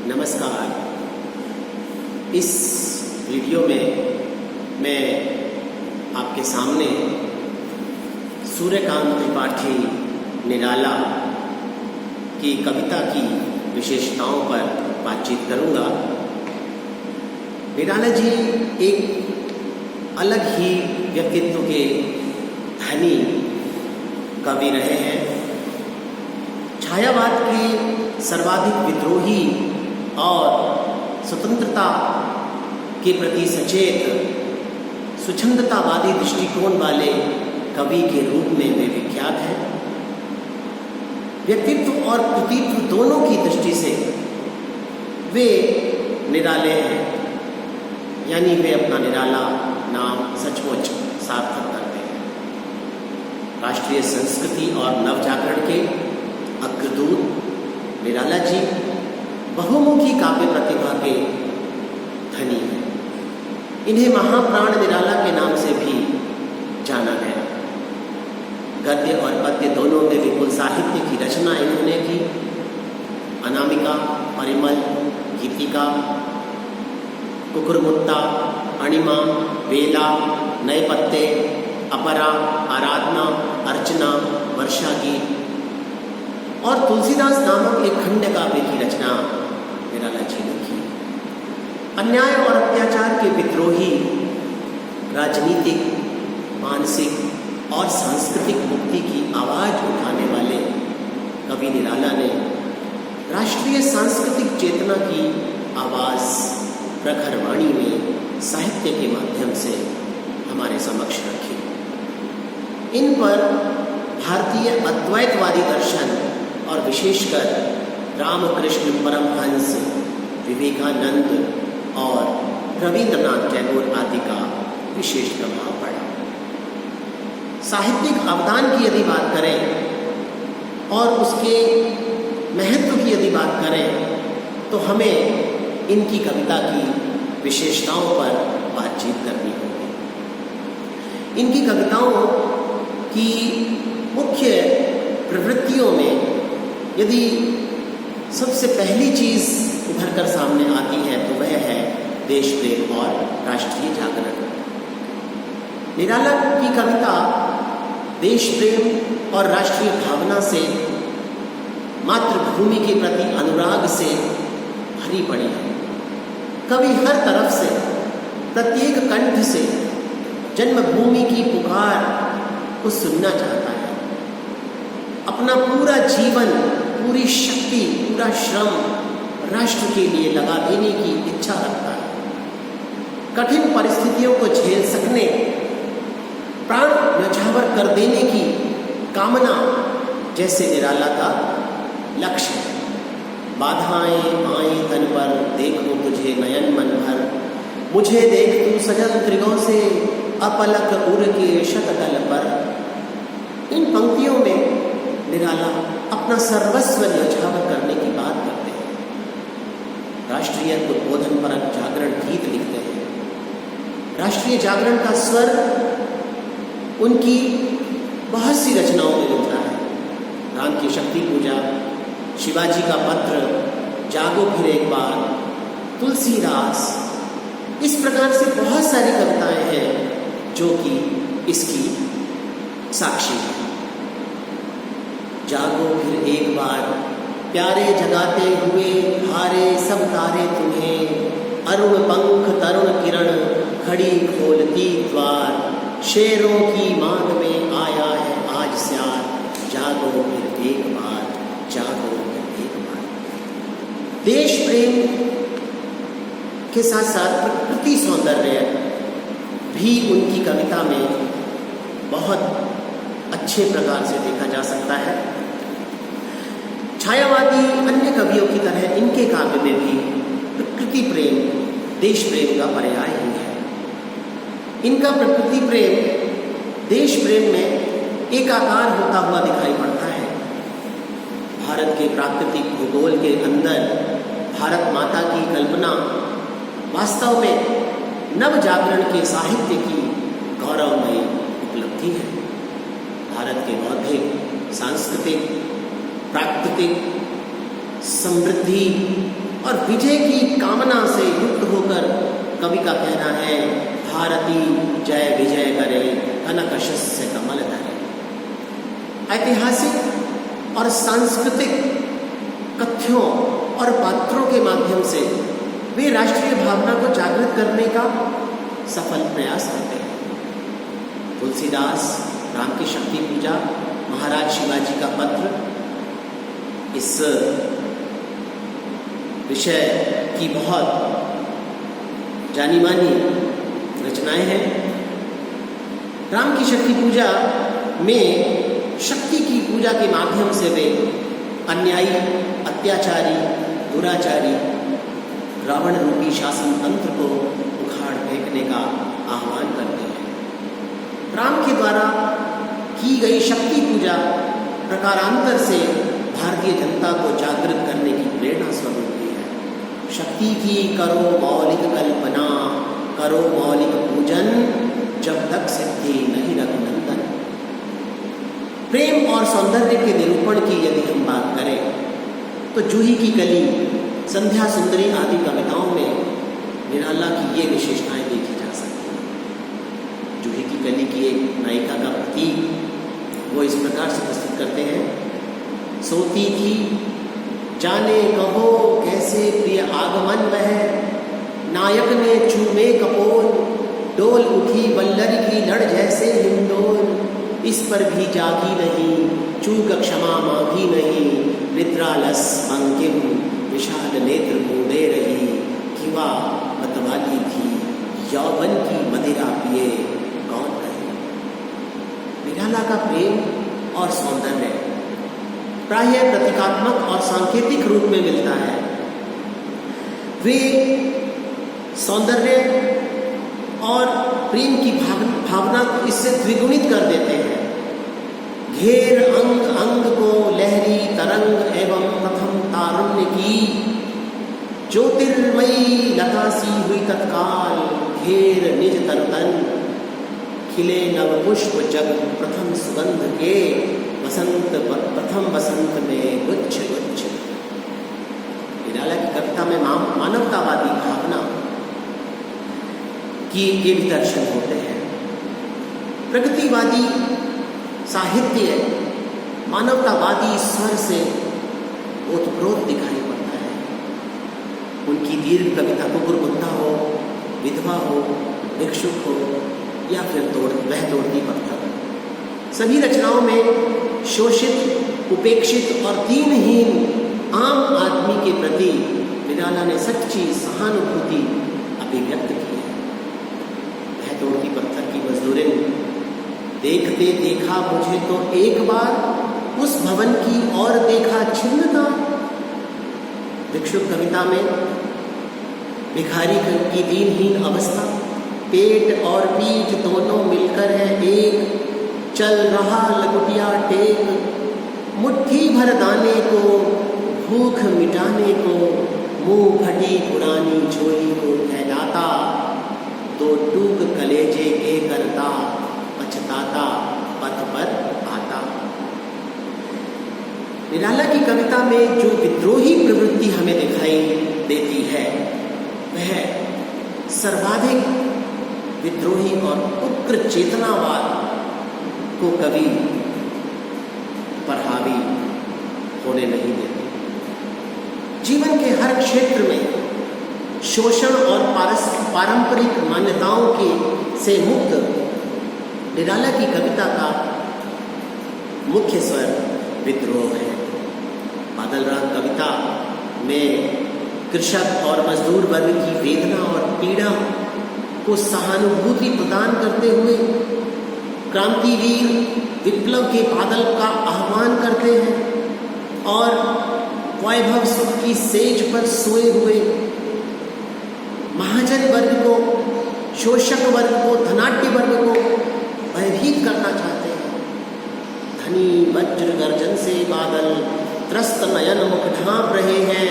नमस्कार। इस वीडियो में मैं आपके सामने सूर्यकांत त्रिपाठी निराला की कविता की विशेषताओं पर बातचीत करूंगा। निराला जी एक अलग ही व्यक्तित्व के धनी कवि रहे हैं। छायावाद के सर्वाधिक विद्रोही और स्वतंत्रता के प्रति सचेत स्वच्छंदतावादी दृष्टिकोण वाले कवि के रूप में वे विख्यात हैं। व्यक्तित्व और कृतित्व दोनों की दृष्टि से वे निराले हैं, यानी वे अपना निराला नाम सचमुच सार्थक करते हैं। राष्ट्रीय संस्कृति और नवजागरण के अग्रदूत निराला जी बहुमुखी काव्य प्रतिभा के धनी हैं। इन्हें महाप्राण निराला के नाम से भी जाना गया। गद्य और पद्य दोनों में विपुल साहित्य की रचना इन्होंने की। अनामिका, परिमल, गीतिका, कुकुरमुत्ता, अणिमा, बेला, नए पत्ते, अपरा, आराधना, अर्चना, वर्षा गीत और तुलसीदास नामक एक खंड काव्य की रचना निराला जी ने की। अन्याय और अत्याचार के विद्रोही, राजनीतिक, मानसिक और सांस्कृतिक मुक्ति की आवाज उठाने वाले कवि निराला ने राष्ट्रीय सांस्कृतिक चेतना की आवाज प्रखर वाणी में साहित्य के माध्यम से हमारे समक्ष रखी। इन पर भारतीय अद्वैतवादी दर्शन और विशेषकर रामकृष्ण परमहंस, विवेकानंद और रविंद्रनाथ टैगोर आदि का विशेष प्रभाव पड़ा। साहित्यिक अवदान की यदि बात करें और उसके महत्व की यदि बात करें तो हमें इनकी कविता की विशेषताओं पर बातचीत करनी होगी। इनकी कविताओं की मुख्य प्रवृत्तियों में यदि सबसे पहली चीज उभर कर सामने आती है तो वह है देश प्रेम और राष्ट्रीय जागरण। निराला की कविता देश प्रेम और राष्ट्रीय भावना से, मातृभूमि के प्रति अनुराग से भरी पड़ी है। कवि हर तरफ से, प्रत्येक कंठ से जन्मभूमि की पुकार को सुनना चाहता है। अपना पूरा जीवन, पूरी शक्ति, पूरा श्रम राष्ट्र के लिए लगा देने की इच्छा रखता है। कठिन परिस्थितियों को झेल सकने, प्राण न्यौछावर कर देने की कामना जैसे निराला का लक्ष्य है। बाधाएं आए तन पर, देखूं तुझे नयन मन भर, मुझे देख तू सजल त्रिगों से, अपलक उड़ के शतदल पर। इन पंक्तियों में निराला अपना सर्वस्व न्यौछावर करने की बात करते हैं। राष्ट्रीय उद्बोधन परक जागरण गीत लिखते हैं। राष्ट्रीय जागरण का स्वर उनकी बहुत सी रचनाओं में मिलता है। राम की शक्ति पूजा, शिवाजी का पत्र, जागो फिर एक बार, तुलसीदास, इस प्रकार से बहुत सारी कविताएं हैं जो कि इसकी साक्षी है। जागो फिर एक बार, प्यारे जगाते हुए हारे सब तारे तुम्हें, अरुण पंख तरुण किरण खड़ी खोलती द्वार, शेरों की मांग में आया है आज स्यार, जागो फिर एक बार, जागो फिर एक बार। देश प्रेम के साथ साथ प्रकृति सौंदर्य भी उनकी कविता में बहुत अच्छे प्रकार से देखा जा सकता है। छायावादी अन्य कवियों की तरह इनके काव्य में भी प्रकृति प्रेम, देश प्रेम का पर्याय ही है। इनका प्रकृति प्रेम, देश प्रेम में एकाकार होता हुआ दिखाई पड़ता है। भारत के प्राकृतिक भूगोल के अंदर भारत माता की कल्पना वास्तव में नव जागरण के साहित्य की गौरवमयी उपलब्धि है। भारत के बौद्धिक, सांस्कृतिक, प्राकृतिक समृद्धि और विजय की कामना से युक्त होकर कवि का कहना है, भारती जय विजय करे, कनक शस्य कमल धरे। ऐतिहासिक और सांस्कृतिक कथ्यों और पात्रों के माध्यम से वे राष्ट्रीय भावना को जागृत करने का सफल प्रयास करते हैं। तुलसीदास राम की शक्ति पूजा, महाराज शिवाजी का पत्र, इस विषय की बहुत जानी मानी रचनाएं हैं। राम की शक्ति पूजा में शक्ति की पूजा के माध्यम से वे अन्यायी, अत्याचारी, दुराचारी रावण रूपी शासन तंत्र को उखाड़ फेंकने का आह्वान करते हैं। राम के द्वारा की गई शक्ति पूजा प्रकारांतर से भारतीय जनता को जागृत करने की प्रेरणा स्वरूप भी है। शक्ति की करो मौलिक कल्पना, करो मौलिक पूजन, जब तक सिद्धि नहीं रघुनंदन। प्रेम और सौंदर्य के निरूपण की यदि हम बात करें तो जूही की कली, संध्या सुंदरी आदि कविताओं में निराला की ये विशेषताएं देखी जा सकती हैं। जूही की कली की एक नायिका का प्रतीक वो इस प्रकार से प्रस्तुत करते हैं, सोती थी जाने कहो कैसे प्रिय आगमन वह, नायक ने चूमे कपोल, डोल उठी बल्लरी की लड़ जैसे हिंडोल, इस पर भी जागी नहीं, चूक क्षमा मांगी नहीं, निद्रालस मंकिम विशाल नेत्र मूंदे रही, किवा मतवाली थी यौवन की मदिरा पिए कौन रहे। निराला का प्रेम और सौंदर्य प्रायः प्रतीकात्मक और सांकेतिक रूप में मिलता है। वे सौंदर्य और प्रेम की भावना को इससे द्विगुणित कर देते हैं। घेर अंग अंग को लहरी तरंग एवं प्रथम तारुण्य की, ज्योतिर्मयी लता सी हुई तत्काल, घेर निज तन खिले नव पुष्प जग प्रथम सुगंध के, बसंत प्रथम बसंत में गुच्छ गुच्छ। निराला की कविता में मानवतावादी भावना की के भी दर्शन होते हैं। प्रगतिवादी साहित्य मानवतावादी स्वर से ओतप्रोत दिखाई पड़ता है। उनकी दीर्घ कविता कुकुरमुंडा हो, विधवा हो, भिक्षुक हो या फिर वह तोड़ती पत्थर, सभी रचनाओं में शोषित, उपेक्षित और दीनहीन आम आदमी के प्रति निराला ने सच्ची सहानुभूति अभिव्यक्त की है। वह तोड़ती पत्थर की मजदूरिन, देखते देखा मुझे तो एक बार, उस भवन की और देखा छिन्नता। भिक्षुक कविता में भिखारी की दीनहीन अवस्था, पेट और पीठ दोनों मिलकर है एक, चल रहा लकुटिया टेक, मुट्ठी भर दाने को भूख मिटाने को, मुंह फटी पुरानी झोली को फैलाता, दो टूक कलेजे के करता, पछताता पथ पर आता। निराला की कविता में जो विद्रोही प्रवृत्ति हमें दिखाई देती है वह सर्वाधिक विद्रोही और उग्र चेतनावाद को कवि पर हावी होने नहीं देते। जीवन के हर क्षेत्र में शोषण और पारंपरिक मान्यताओं के से मुक्त निराला की कविता का मुख्य स्वर विद्रोह है। बादल राग कविता में कृषक और मजदूर वर्ग की वेदना और पीड़ा को सहानुभूति प्रदान करते हुए क्रांतिवीर विप्लव के बादल का आह्वान करते हैं और वैभव सुख की सेज पर सोए हुए महाजन वर्ग को, शोषक वर्ग को, धनाढ्य वर्ग को भयभीत करना चाहते हैं। धनी वज्र गर्जन से बादल त्रस्त नयन मुख ढांप रहे हैं,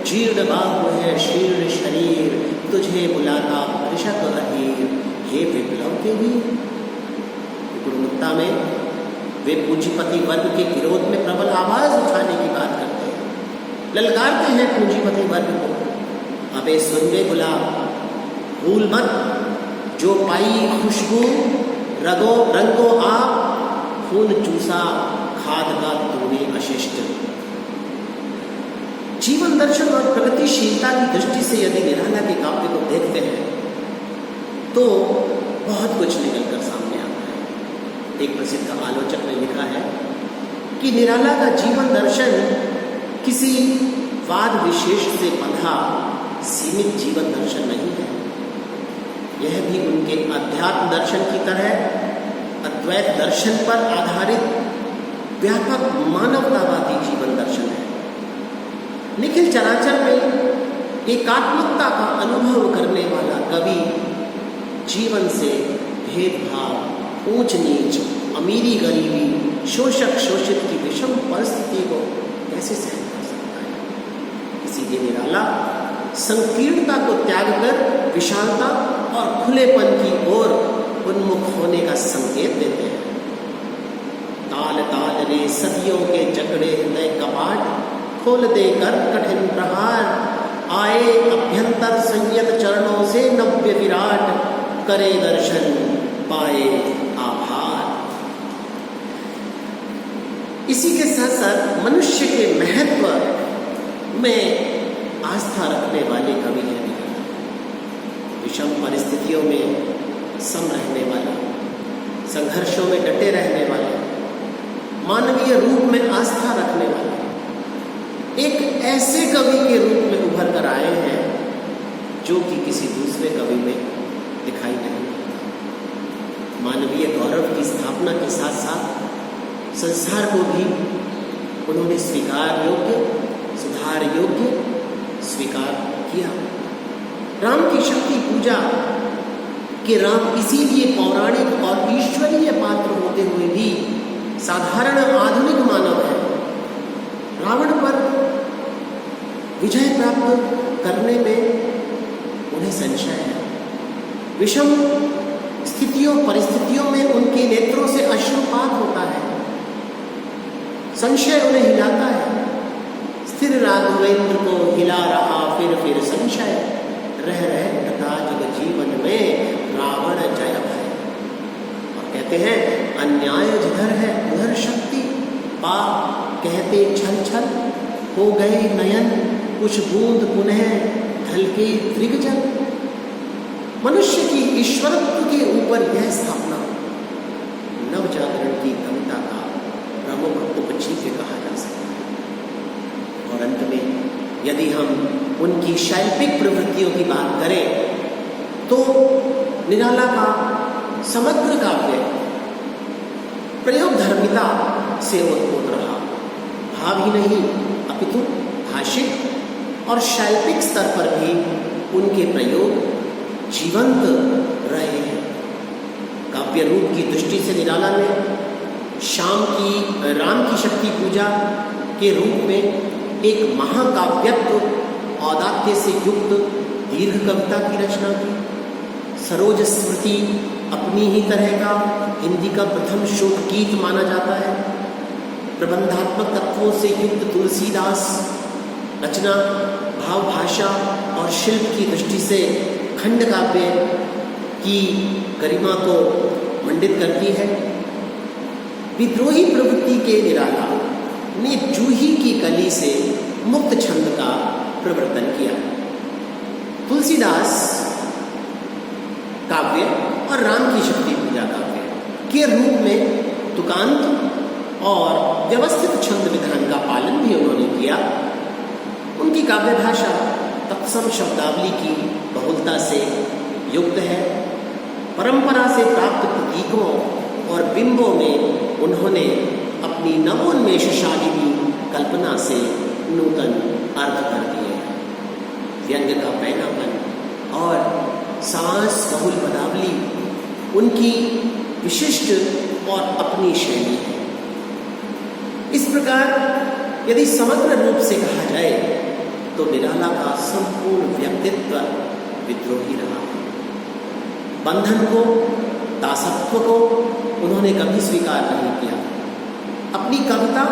जीर्ण बाहु है शीर्ण शरीर, तुझे बुलाता कृषक अधीर, हे विप्लव के वीर। गुरुमुक्ता में वे पूंजीपति वर्ग के विरोध में प्रबल आवाज उठाने की बात करते हैं। ललकारते हैं पूंजीपति वर्ग को, अबे सुन बे गुलाब, भूल मत जो पाई खुशबू, रंगो आप, खून चूसा खाद का तूने अशिष्ट। जीवन दर्शन और प्रगतिशीलता की दृष्टि से यदि निराला के काव्य को देखते हैं तो बहुत कुछ निकलकर सामने आता है। एक प्रसिद्ध आलोचक ने लिखा है कि निराला का जीवन दर्शन किसी वाद विशेष से बंधा सीमित जीवन दर्शन नहीं है। यह भी उनके अध्यात्म दर्शन की तरह अद्वैत दर्शन पर आधारित व्यापक मानवतावादी जीवन दर्शन है। निखिल चराचर में एकात्मकता का अनुभव करने वाला कवि जीवन से भेदभाव, ऊंच नीच, अमीरी गरीबी, शोषक शोषित की विषम परिस्थिति को कैसे सहन कर सकता है। इसीलिए निराला संकीर्णता को त्याग कर विशालता और खुलेपन की ओर उन्मुख होने का संकेत देते हैं। ताल ताल रे सदियों के जकड़े हृदय कपाट, खोल देकर कठिन प्रहार, आए अभ्यंतर संयत चरणों से नव्य विराट, करे दर्शन पाए आभार। इसी के साथ साथ मनुष्य के महत्व में आस्था रखने वाले कवि हैं निराला। विषम परिस्थितियों में सम रहने वाला, संघर्षों में डटे रहने वाला, मानवीय रूप में आस्था रखने वाला एक ऐसे कवि के रूप में उभर कर आए हैं जो कि किसी दूसरे कवि में दिखाई नहीं देता। मानवीय गौरव की स्थापना के साथ साथ संसार को भी उन्होंने स्वीकार योग्य, सुधार योग्य स्वीकार किया। राम की शक्ति पूजा कि राम इसीलिए पौराणिक और ईश्वरीय पात्र होते हुए भी साधारण आधुनिक मानव है। रावण पर विजय प्राप्त करने में उन्हें संशय है। विषम स्थितियों परिस्थितियों में उनके नेत्रों से अश्रुपात होता है, संशय उन्हें हिलाता है। स्थिर राघवेंद्र को हिला रहा फिर संशय, रह तथा जग जीवन में रावण जय भय। और कहते हैं अन्याय जिधर है उधर शक्ति, पाप कहते छल छल, हो गए नयन कुछ बूंद पुनः ढलके त्रिगजल। मनुष्य की ईश्वरत्व के ऊपर यह स्थापना नवजागरण की कविता का प्रमुख उपजीव्य कहा जा सकता है। और अंत में यदि हम उनकी शैल्पिक प्रवृत्तियों की बात करें तो निराला का समग्र काव्य प्रयोग धर्मिता से ओतप्रोत रहा। भाव ही नहीं अपितु भाषिक और शैल्पिक स्तर पर भी उनके प्रयोग जीवंत रहे हैं। काव्य रूप की दृष्टि से निराला ने राम की शक्ति पूजा के रूप में एक महाकाव्यत्व औदात्य से युक्त दीर्घ कविता की रचना की। सरोज स्मृति अपनी ही तरह का हिंदी का प्रथम शोक गीत माना जाता है। प्रबंधात्मक तत्वों से युक्त तुलसीदास रचना भाव भाषा और शिल्प की दृष्टि से खंड काव्य की गरिमा को मंडित करती है। विद्रोही प्रवृत्ति के निराला ने जूही की कली से मुक्त छंद का प्रवर्तन किया। तुलसीदास काव्य और राम की शक्ति पूजा काव्य के रूप में तुकांत और व्यवस्थित छंद विधान का पालन भी उन्होंने किया। उनकी काव्य भाषा तत्सम शब्दावली की बहुलता से युक्त है। परंपरा से प्राप्त प्रतीकों और बिंबों में उन्होंने अपनी नवोन्मेषशालिनी कल्पना से नूतन अर्थ कर दिए। व्यंग का पैनापन और सांस बहुल पदावली उनकी विशिष्ट और अपनी शैली है। इस प्रकार यदि समग्र रूप से कहा जाए तो निराला का संपूर्ण व्यक्तित्व विद्रोही रहा है। बंधन को, दासत्व को उन्होंने कभी स्वीकार नहीं किया। अपनी कविता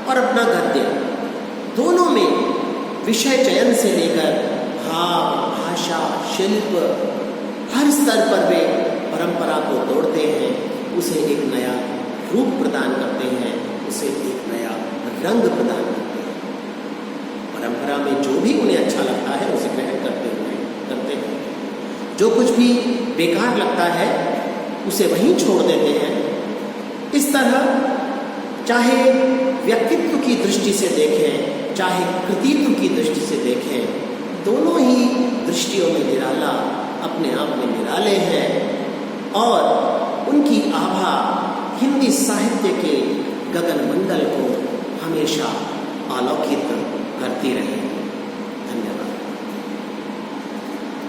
और अपना गद्य दोनों में विषय चयन से लेकर भाव, भाषा, शिल्प, हर स्तर पर वे परंपरा को तोड़ते हैं, उसे एक नया रूप प्रदान करते हैं, उसे एक नया रंग प्रदान करते हैं। परंपरा में जो भी उन्हें अच्छा लगता है उसे ग्रहण करते हैं। जो कुछ भी बेकार लगता है उसे वहीं छोड़ देते हैं। इस तरह चाहे व्यक्तित्व की दृष्टि से देखें, चाहे कृतित्व की दृष्टि से देखें, दोनों ही दृष्टियों में निराला अपने आप में निराले हैं और उनकी आभा हिंदी साहित्य के गगन मंडल को हमेशा आलोकित करती रहे।